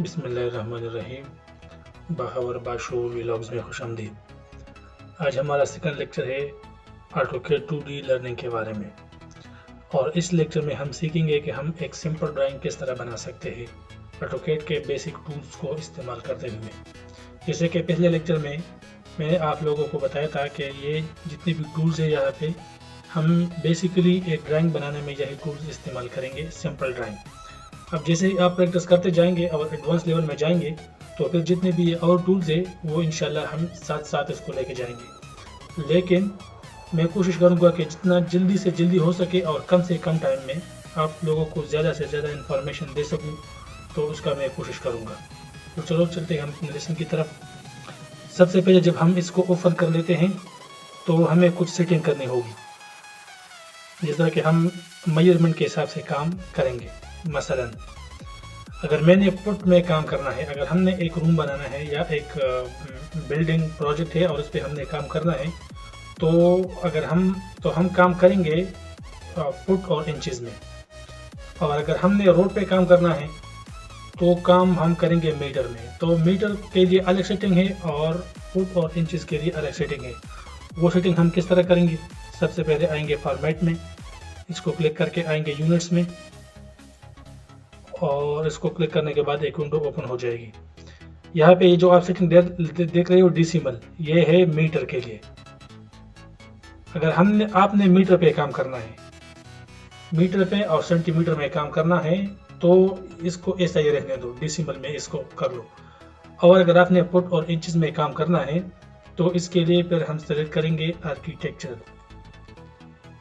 बिस्मिल्लाहिर्रहमानिर्रहीम। बहावर बाशूर व्लॉग्स में खुशामदीद। आज हमारा सेकंड लेक्चर है ऑटोकैड 2D लर्निंग के बारे में, और इस लेक्चर में हम सीखेंगे कि हम एक सिंपल ड्राइंग किस तरह बना सकते हैं ऑटोकैड के बेसिक टूल्स को इस्तेमाल करते हुए। जैसे कि पिछले लेक्चर में मैंने आप लोगों को बताया था कि ये जितने भी टूल्स है यहाँ पे हम बेसिकली एक ड्राइंग बनाने में यही टूल्स इस्तेमाल करेंगे, सिंपल ड्राइंग। अब जैसे ही आप प्रैक्टिस करते जाएंगे और एडवांस लेवल में जाएंगे तो फिर जितने भी और टूल्स है वो इंशाल्लाह हम साथ साथ इसको लेके जाएंगे। लेकिन मैं कोशिश करूंगा कि जितना जल्दी से जल्दी हो सके और कम से कम टाइम में आप लोगों को ज़्यादा से ज़्यादा इन्फॉर्मेशन दे सकूं, तो उसका मैं कोशिश करूंगा। तो चलो चलते हैं हम अपने लेसन की तरफ। सबसे पहले जब हम इसको ओपन कर लेते हैं तो हमें कुछ सेटिंग करनी होगी, जिस तरह कि हम मेजरमेंट के हिसाब से काम करेंगे। मसलन अगर मैंने पुट में काम करना है, अगर हमने एक रूम बनाना है या एक बिल्डिंग प्रोजेक्ट है और उस पर हमने काम करना है, तो हम काम करेंगे फुट और इंचेस में। और अगर हमने रोड पे काम करना है तो काम हम करेंगे मीटर में। तो मीटर के लिए अलग सेटिंग है और फुट और इंचेस के लिए अलग सेटिंग है। वो सेटिंग हम किस तरह करेंगे? सबसे पहले आएंगे फॉर्मेट में, इसको क्लिक करके आएंगे यूनिट्स में, और इसको क्लिक करने के बाद एक विंडो ओपन हो जाएगी। यहाँ पे ये जो आप सेटिंग देख रहे हो डेसिमल, ये है मीटर के लिए। अगर आपने मीटर पे काम करना है, मीटर पे और सेंटीमीटर में काम करना है, तो इसको ऐसा ही रहने दो, डेसिमल में इसको कर लो। और अगर आपने फुट और इंचेस में काम करना है तो इसके लिए फिर हम सेलेक्ट करेंगे आर्किटेक्चर,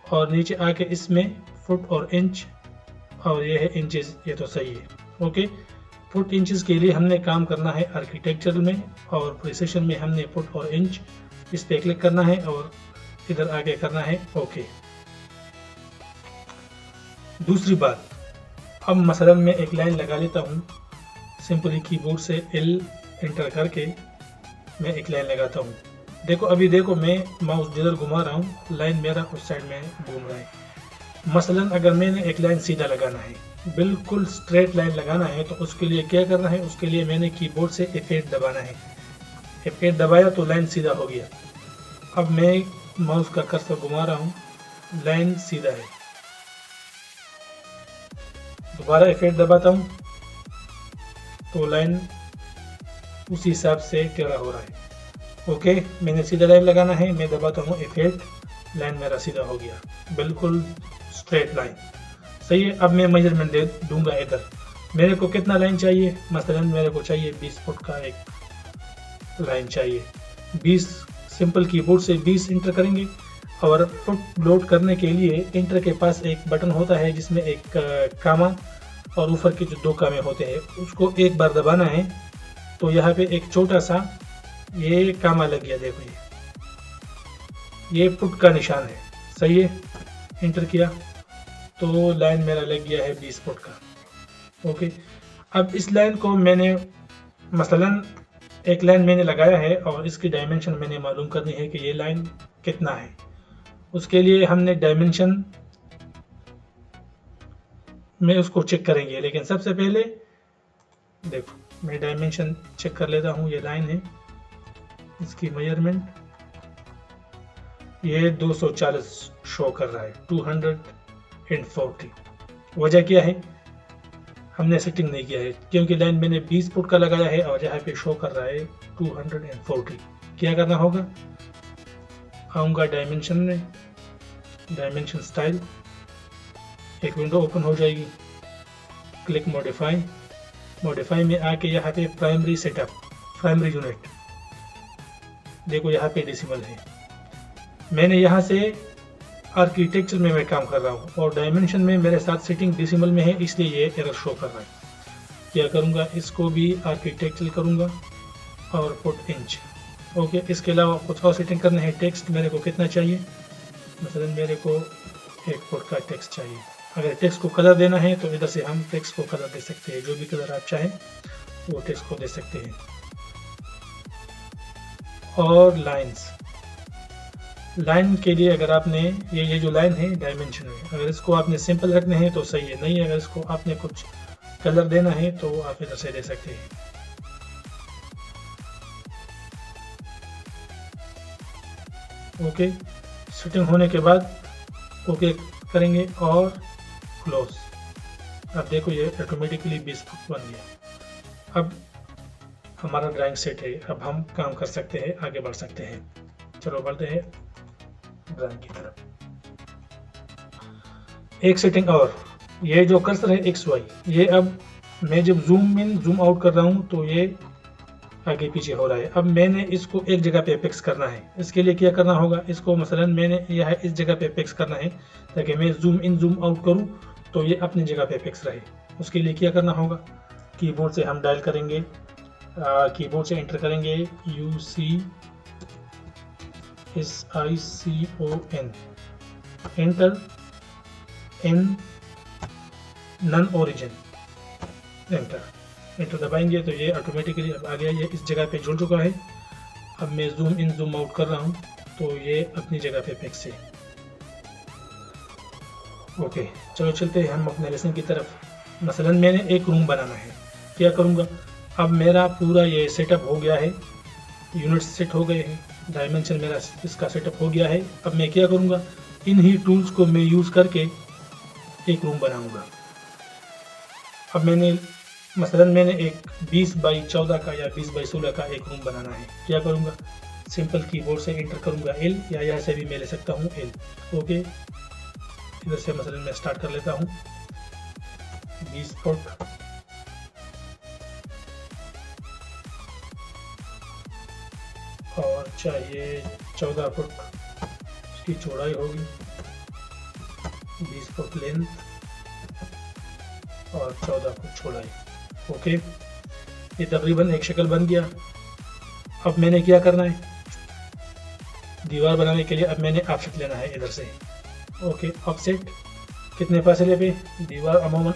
और नीचे आके इसमें फुट और इंच, और ये है इंचेस, ये तो सही है। ओके, फुट इंचेस के लिए हमने काम करना है आर्किटेक्चर में, और प्रिसिशन में हमने फुट और इंच, इस पे क्लिक करना है और इधर आगे करना है ओके। दूसरी बात, अब मसलन मैं एक लाइन लगा लेता हूँ, सिंपली कीबोर्ड से L एंटर करके मैं एक लाइन लगाता हूँ। देखो मैं माउस जिधर घुमा रहा हूँ लाइन मेरा उस साइड में घूम रहा है। मसलन अगर मैंने एक लाइन सीधा लगाना है, बिल्कुल स्ट्रेट लाइन लगाना है, तो उसके लिए क्या करना है? उसके लिए मैंने कीबोर्ड से F8 दबाना है। F8 दबाया तो लाइन सीधा हो गया। अब मैं माउस का कर्सर घुमा रहा हूँ, लाइन सीधा है। दोबारा F8 दबाता हूँ तो लाइन उसी हिसाब से टेढ़ा हो रहा है। ओके, मैंने सीधा लाइन लगाना है, मैं दबाता हूँ F8, लाइन मेरा सीधा हो गया, बिल्कुल स्ट्रेट लाइन। सही है। अब मैं मेजरमेंट दे दूंगा इधर, मेरे को कितना लाइन चाहिए? मसलन मेरे को चाहिए 20 फुट का एक लाइन चाहिए। 20 सिंपल कीबोर्ड से 20 इंटर करेंगे, और फुट लोड करने के लिए इंटर के पास एक बटन होता है जिसमें एक कामा और ऊपर के जो दो कामे होते हैं, उसको एक बार दबाना है तो यहाँ पे एक छोटा सा ये कामा लग गया। देखो ये फुट का निशान है। सही है, इंटर किया तो लाइन मेरा लग गया है 20 फुट का। ओके, अब इस लाइन को मैंने मसलन एक लाइन मैंने लगाया है और इसकी डायमेंशन मैंने मालूम करनी है कि ये लाइन कितना है। उसके लिए हमने डायमेंशन में उसको चेक करेंगे, लेकिन सबसे पहले देखो मैं डायमेंशन चेक कर लेता हूँ। ये लाइन है, इसकी मेजरमेंट ये 240 शो कर रहा है, 240। वजह क्या है? हमने सेटिंग नहीं किया है, क्योंकि लाइन मैंने 20 फुट का लगाया है और यहाँ पे शो कर रहा है 240। क्या करना होगा? आऊँगा डायमेंशन में, डायमेंशन स्टाइल, एक विंडो ओपन हो जाएगी, क्लिक मॉडिफाई में आके यहाँ पे प्राइमरी सेटअप, प्राइमरी यूनिट, देखो यहाँ पे डेसिमल है। मैंने यहाँ से आर्किटेक्चर में मैं काम कर रहा हूँ और डायमेंशन में मेरे साथ सेटिंग डेसिमल में है, इसलिए ये एरर शो कर रहा है। क्या करूँगा? इसको भी आर्किटेक्चर करूँगा और फुट इंच। ओके, इसके अलावा कुछ और सेटिंग करना है। टेक्स्ट मेरे को कितना चाहिए? मसलन मेरे को 1 फुट का टेक्स्ट चाहिए। अगर टेक्स्ट को कलर देना है तो इधर से हम टेक्स्ट को कलर दे सकते हैं, जो भी कलर आप चाहें वो टेक्स्ट को दे सकते हैं। और लाइन के लिए अगर आपने ये जो लाइन है डायमेंशन में, अगर इसको आपने सिंपल रखने हैं तो सही है, नहीं अगर इसको आपने कुछ कलर देना है तो आप इधर से दे सकते हैं। ओके, सेटिंग होने के बाद ओके करेंगे और क्लोज। अब देखो ये ऑटोमेटिकली 20 फुट बन गया। अब हमारा ड्राइंग सेट है, अब हम काम कर सकते हैं, आगे बढ़ सकते हैं। चलो बढ़ते हैं ड्राइंग की तरफ। एक सेटिंग और, ये जो कर्सर है एक्स वाई, ये अब मैं जब जूम इन जूम आउट कर रहा हूँ तो ये आगे पीछे हो रहा है। अब मैंने इसको एक जगह पे फिक्स करना है। इसके लिए क्या करना होगा, इसको मसलन मैंने यह इस जगह पे फिक्स करना है ताकि मैं जूम इन जूम आउट करूं तो ये अपनी जगह पे फिक्स रहे। उसके लिए क्या करना होगा, कीबोर्ड से हम डायल करेंगे, कीबोर्ड से एंटर करेंगे UCSICON, enter, N none origin, enter दबाएंगे तो ये ऑटोमेटिकली अब आ गया, ये इस जगह पे जुड़ चुका है। अब मैं जूम इन जूम आउट कर रहा हूँ तो ये अपनी जगह पे फिक्स है। ओके, चलो चलते हैं हम अपने लेसन की तरफ। मसलन मैंने एक रूम बनाना है, क्या करूँगा, अब मेरा पूरा ये सेटअप हो गया है, यूनिट्स सेट हो गए हैं, डायमेंशन मेरा इसका सेटअप हो गया है। अब मैं क्या करूँगा, इन ही टूल्स को मैं यूज़ करके एक रूम बनाऊँगा। अब मैंने एक 20 बाई 14 का या 20 बाई 16 का एक रूम बनाना है। क्या करूँगा, सिंपल कीबोर्ड से एंटर करूँगा L, या यहाँ से भी मैं ले सकता हूँ L। ओके, इधर से मसलन मैं स्टार्ट कर लेता हूँ 20 फुट, और चाहिए 14 फुट उसकी चौड़ाई होगी, 20 फुट लेंथ और 14 फुट चौड़ाई। ओके, ये तकरीबन एक शक्ल बन गया। अब मैंने क्या करना है, दीवार बनाने के लिए अब मैंने ऑफसेट लेना है इधर से। ओके, ऑफसेट कितने फासले पे, दीवार अमूमन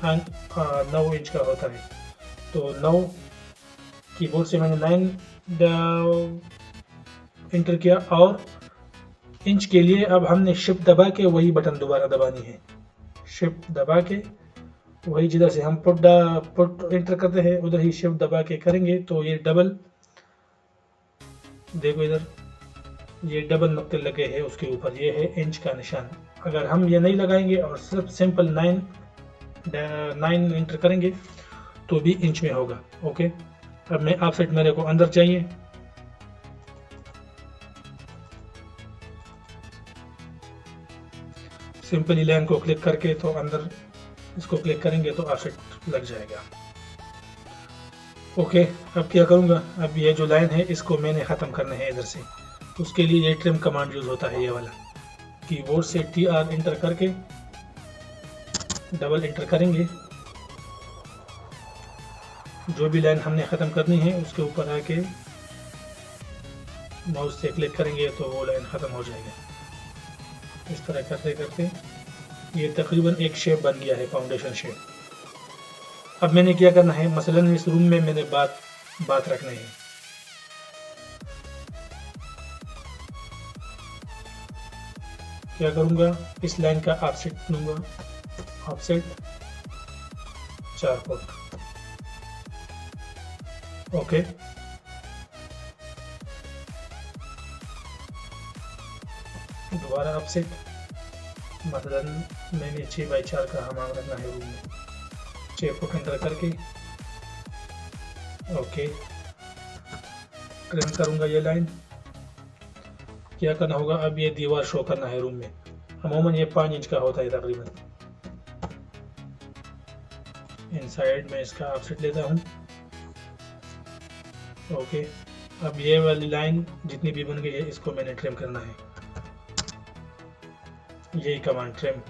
9 इंच का होता है तो 9, कीबोर्ड से मैंने 9 एंटर किया, और इंच के लिए अब हमने शिफ्ट दबा के वही बटन दोबारा दबानी है। शिफ्ट दबा के वही जिधर से हम पुट एंटर करते हैं उधर ही शिफ्ट दबा के करेंगे तो ये डबल, देखो इधर ये डबल नुक्ते लगे हैं उसके ऊपर, ये है इंच का निशान। अगर हम ये नहीं लगाएंगे और सिर्फ सिंपल 9 एंटर करेंगे तो भी इंच में होगा। ओके, अब मैं ऑफसेट मेरे को अंदर चाहिए, सिंपली लाइन को क्लिक करके तो अंदर इसको क्लिक करेंगे तो ऑफसेट लग जाएगा। ओके, अब क्या करूँगा, अब ये जो लाइन है इसको मैंने ख़त्म करना है इधर से। उसके लिए ये ट्रिम कमांड यूज़ होता है, ये वाला कीबोर्ड से TR एंटर करके डबल एंटर करेंगे, जो भी लाइन हमने ख़त्म करनी है उसके ऊपर आके माउस से क्लिक करेंगे तो वो लाइन ख़त्म हो जाएगी। इस तरह करते करते ये तकरीबन एक शेप बन गया है, फाउंडेशन शेप। अब मैंने क्या करना है, मसलन इस रूम में मैंने बात रखनी है। क्या करूँगा, इस लाइन का ऑफसेट लूँगा, ऑफसेट 4 फुट। ओके, दोबारा ऑफसेट, मसलन मैंने 6 बाई 4 का हमाम रखना है रूम में, 6 फुट एंटर करके ओके ट्रिम करूँगा ये लाइन। क्या करना होगा, अब ये दीवार शो करना है रूम में, अमूमन ये 5 इंच का होता है तकरीबन। इनसाइड में इसका ऑफसेट लेता हूँ। ओके, अब ये वाली लाइन जितनी भी बन गई है इसको मैंने ट्रिम करना है, यही command trim,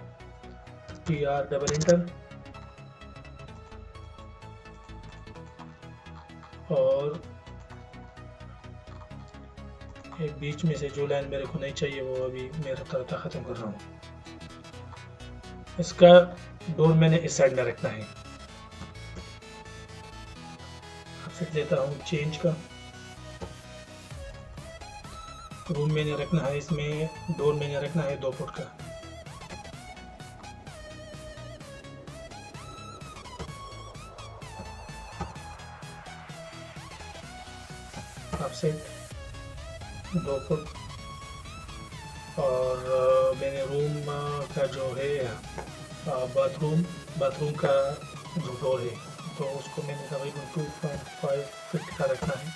TR double enter, और एक बीच में से जो लाइन मेरे को नहीं चाहिए वो अभी मेरा तरता ख़त्म कर रहा हूँ। इसका डोर मैंने इस साइड में रखना है, ऑफसेट लेता हूँ चेंज का, रूम मैंने रखना है, इसमें डोर मैंने रखना है 2 फुट का। Offset 2 foot. और मैंने रूम का जो है बाथरूम का जो डोर है तो उसको मैंने तकरीबन 2.5 फीट का रखना है।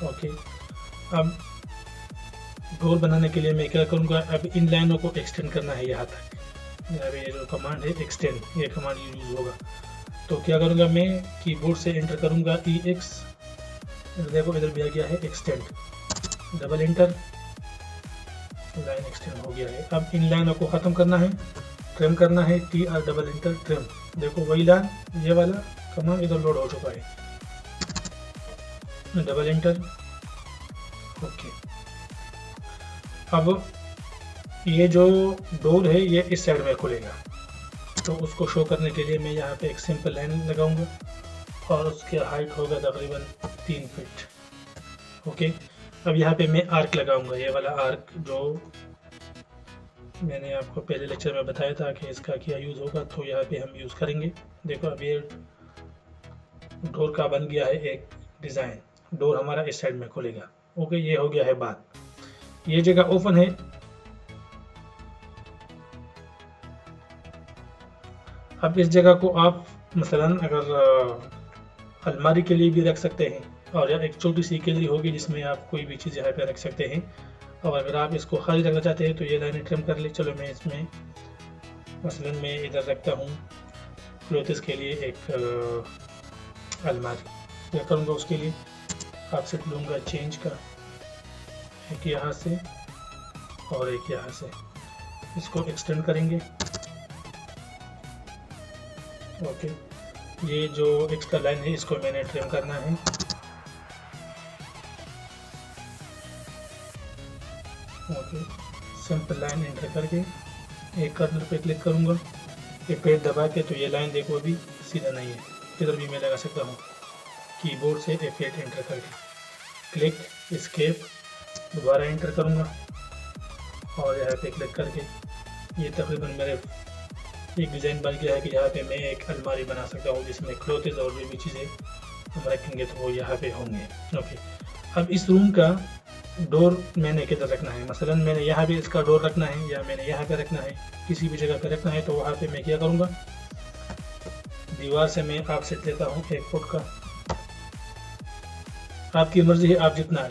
ओके, अब डोर बनाने के लिए मैं क्या करूँगा, अब इन लाइनों को एक्सटेंड करना है यहाँ तक। अब ये जो कमांड है एक्सटेंड, ये कमांड यूज होगा। तो क्या करूँगा, मैं कीबोर्ड से एंटर करूँगा EX, देखो इधर भी आ गया है extend, double enter, line extend हो गया है। अब इन लाइनों को ख़त्म करना है, ट्रिम करना है, TR डबल एंटर ट्रिम। देखो वही लाइन, ये वाला कमांड इधर लोड हो चुका है, डबल एंटर। ओके, अब ये जो डोर है ये इस साइड में खुलेगा, तो उसको शो करने के लिए मैं यहाँ पे एक सिंपल लाइन लगाऊंगा और उसके हाइट होगा तकरीबन 3 फीट। ओके, अब यहाँ पे मैं आर्क लगाऊंगा, ये वाला आर्क जो मैंने आपको पहले लेक्चर में बताया था कि इसका क्या यूज़ होगा, तो यहाँ पे हम यूज़ करेंगे। देखो अब ये डोर का बन गया है एक डिज़ाइन, डोर हमारा इस साइड में खुलेगा। ओके, ये हो गया है बात। ये जगह ओपन है, अब इस जगह को आप मसलन अगर अलमारी के लिए भी रख सकते हैं, और या एक छोटी सी गैलरी होगी जिसमें आप कोई भी चीज़ यहाँ पे रख सकते हैं। और अगर आप इसको खाली रखना चाहते हैं तो ये लाइनें ट्रिम कर ले। चलो मैं इसमें मसलन मैं इधर रखता हूँ क्लोथ्स के लिए एक अलमारी। क्या करूँगा, उसके लिए ऑफसेट लूँगा चेंज का, एक यहाँ से और एक यहाँ से, इसको एक्सटेंड करेंगे। ओके, ये जो एक्स्ट्रा लाइन है इसको मैंने ट्रिम करना है। ओके, सिंपल लाइन एंटर करके एक कर्नर पे क्लिक करूँगा, F8 दबा के, तो ये लाइन देखो अभी सीधा नहीं है, इधर भी मैं लगा सकता हूँ कीबोर्ड से F8 एंटर करके, क्लिक एस्केप, दोबारा एंटर करूँगा और यहाँ पे क्लिक करके ये तकरीबन मेरे एक डिज़ाइन बन गया है कि यहाँ पे मैं एक अलमारी बना सकता हूँ जिसमें क्लोथ्स और भी चीज़ें हम रखेंगे तो वो यहाँ पे होंगे। ओके, अब इस रूम का डोर मैंने किधर रखना है, मसलन मैंने यहाँ भी इसका डोर रखना है या मैंने यहाँ पे रखना है, किसी भी जगह पे रखना है, तो वहाँ पे मैं क्या करूँगा, दीवार से मैं ऑफसेट लेता हूँ 1 फुट का। आपकी मर्जी है, आप जितना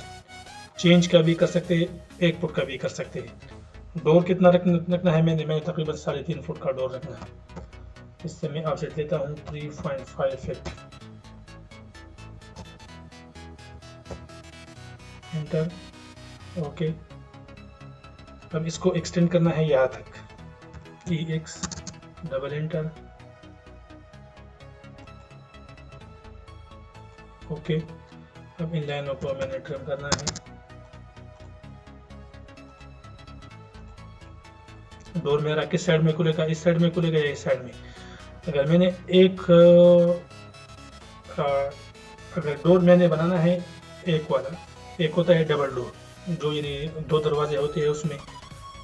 चेंज का भी कर सकते हैं, 1 फुट का भी कर सकते हैं। डोर कितना रखना है, मैंने तकरीबन 3.5 फुट का डोर रखना है। इससे मैं ऑफसेट लेता हूँ 3.5 फीट, एंटर। ओके, अब इसको एक्सटेंड करना है यहाँ तक, EX डबल एंटर। ओके, अब इन लाइनों को मैंने ट्रिम करना है। डोर मेरा किस साइड में खुलेगा, इस साइड में खुलेगा या इस साइड में। अगर मैंने अगर डोर मैंने बनाना है एक वाला, एक होता है डबल डोर जो यानी 2 दरवाजे होते हैं उसमें,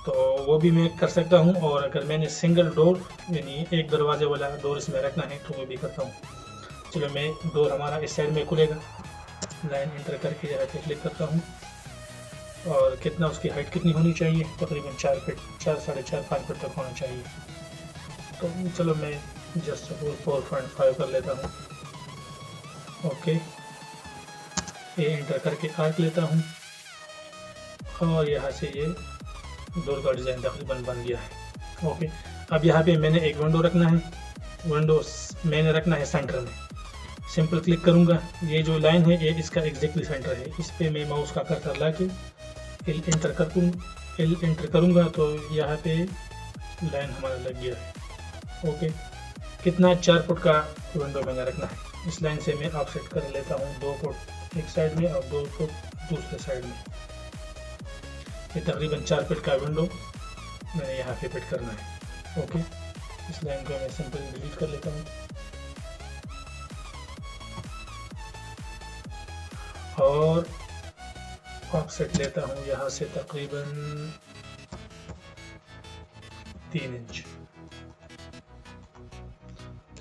तो वो भी मैं कर सकता हूँ। और अगर मैंने सिंगल डोर यानी 1 दरवाजे वाला डोर इसमें रखना है तो वो भी करता हूँ। चलो मैं डोर हमारा इस साइड में खुलेगा, लाइन एंटर करके यहाँ पे क्लिक करता हूँ और कितना उसकी हाइट कितनी होनी चाहिए, तकरीबन 4 फीट, 4, 4.5, 5 फीट तक होना चाहिए। तो चलो मैं जस्ट 4.5 कर लेता हूँ। ओके, ये एंटर करके आर्क लेता हूँ और यहाँ से ये डोर का डिज़ाइन तकरीबन बन गया है। ओके, अब यहाँ पे मैंने एक विंडो रखना है, विंडो मैंने रखना है सेंटर में। सिंपल क्लिक करूँगा, ये जो लाइन है ये इसका एग्जैक्टली सेंटर है, इस पर मैं माउस का कर्सर ला के एल एंटर करूँगा तो यहाँ पे लाइन हमारा लग गया है। ओके, कितना 4 फुट का विंडो मैंने रखना है। इस लाइन से मैं ऑफसेट कर लेता हूँ 2 फुट एक साइड में और 2 फुट दूसरे साइड में। ये तकरीबन 4 फीट का विंडो मैंने यहाँ पे फिट करना है। ओके, इस लाइन को मैं सिंपल डिलीट कर लेता हूँ और ऑफसेट लेता हूँ यहाँ से तकरीबन 3 इंच,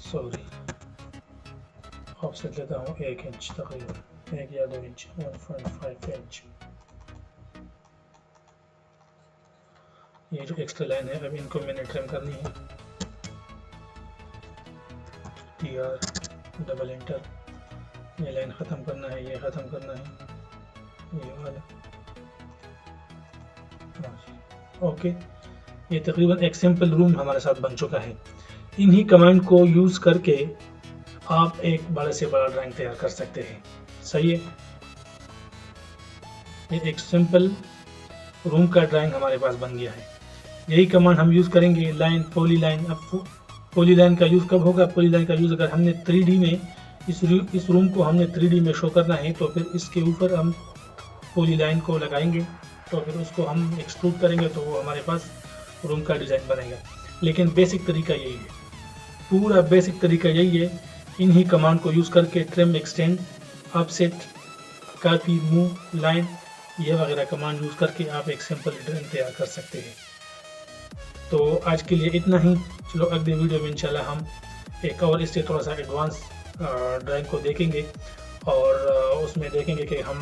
सॉरी। ऑफसेट लेता हूँ 1 इंच तकरीबन, 1 या 2 इंच, 1.5 इंच। ये जो एक्स्ट्रा लाइन है अब इनको मैंने ट्रिम करनी है। TR डबल एंटर, ये लाइन ख़त्म करना है, ये ख़त्म करना है, ये वाला। ओके, ये तकरीबन एक सिंपल रूम हमारे साथ बन चुका है। इन्हीं कमांड को यूज़ करके आप एक बड़े से बड़ा ड्राइंग तैयार कर सकते हैं। सही है, ये एक सिंपल रूम का ड्राइंग हमारे पास बन गया है। यही कमांड हम यूज़ करेंगे लाइन, पॉली लाइन। अब पॉली लाइन का यूज़ कब होगा? पॉली लाइन का यूज़ अगर हमने 3D में इस रूम को हमने 3D में शो करना है तो फिर इसके ऊपर हम पॉली लाइन को लगाएंगे, तो फिर उसको हम एक्सट्रूड करेंगे तो वो हमारे पास रूम का डिज़ाइन बनेगा। लेकिन बेसिक तरीका यही है, पूरा बेसिक तरीका यही है। इन्हीं कमांड को यूज़ करके trim, extend, offset, copy, move, line, ये वगैरह कमांड यूज़ करके आप एक सिंपल ड्राइंग तैयार कर सकते हैं। तो आज के लिए इतना ही। चलो अगले वीडियो में इंशाल्लाह हम एक और इससे थोड़ा सा एडवांस ड्राइंग को देखेंगे और उसमें देखेंगे कि हम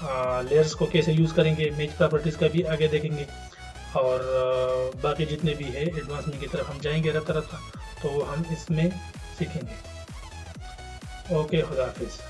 लेयर्स को कैसे यूज़ करेंगे, इमेज प्रॉपर्टीज़ का भी आगे देखेंगे और बाकी जितने भी है एडवांसमेंट की तरफ हम जाएंगे रहता तो हम इसमें सीखेंगे। ओके, खुदा हाफिज़।